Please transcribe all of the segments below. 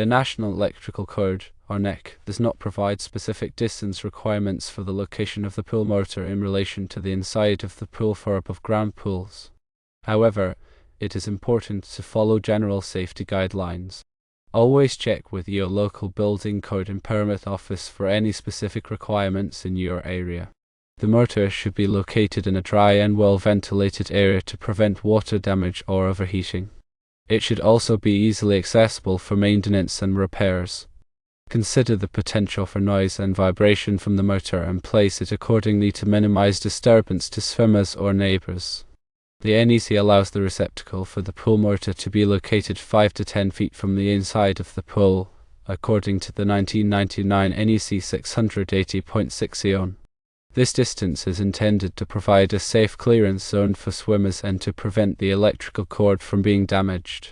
The National Electrical Code, or NEC, does not provide specific distance requirements for the location of the pool motor in relation to the inside of the pool for above-ground pools. However, it is important to follow general safety guidelines. Always check with your local building code and permit office for any specific requirements in your area. The motor should be located in a dry and well-ventilated area to prevent water damage or overheating. It should also be easily accessible for maintenance and repairs. Consider the potential for noise and vibration from the motor and place it accordingly to minimize disturbance to swimmers or neighbors. The NEC allows the receptacle for the pool motor to be located 5 to 10 feet from the inside of the pool, according to the 1999 NEC 680.6 EON. This distance is intended to provide a safe clearance zone for swimmers and to prevent the electrical cord from being damaged.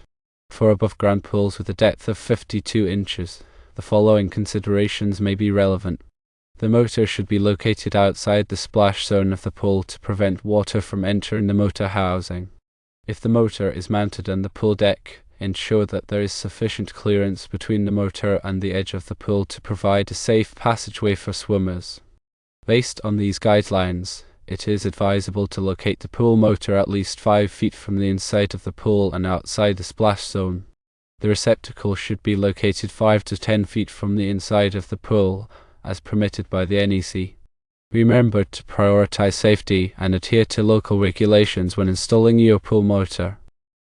For above-ground pools with a depth of 52 inches, the following considerations may be relevant. The motor should be located outside the splash zone of the pool to prevent water from entering the motor housing. If the motor is mounted on the pool deck, ensure that there is sufficient clearance between the motor and the edge of the pool to provide a safe passageway for swimmers. Based on these guidelines, it is advisable to locate the pool motor at least 5 feet from the inside of the pool and outside the splash zone. The receptacle should be located 5 to 10 feet from the inside of the pool, as permitted by the NEC. Remember to prioritize safety and adhere to local regulations when installing your pool motor.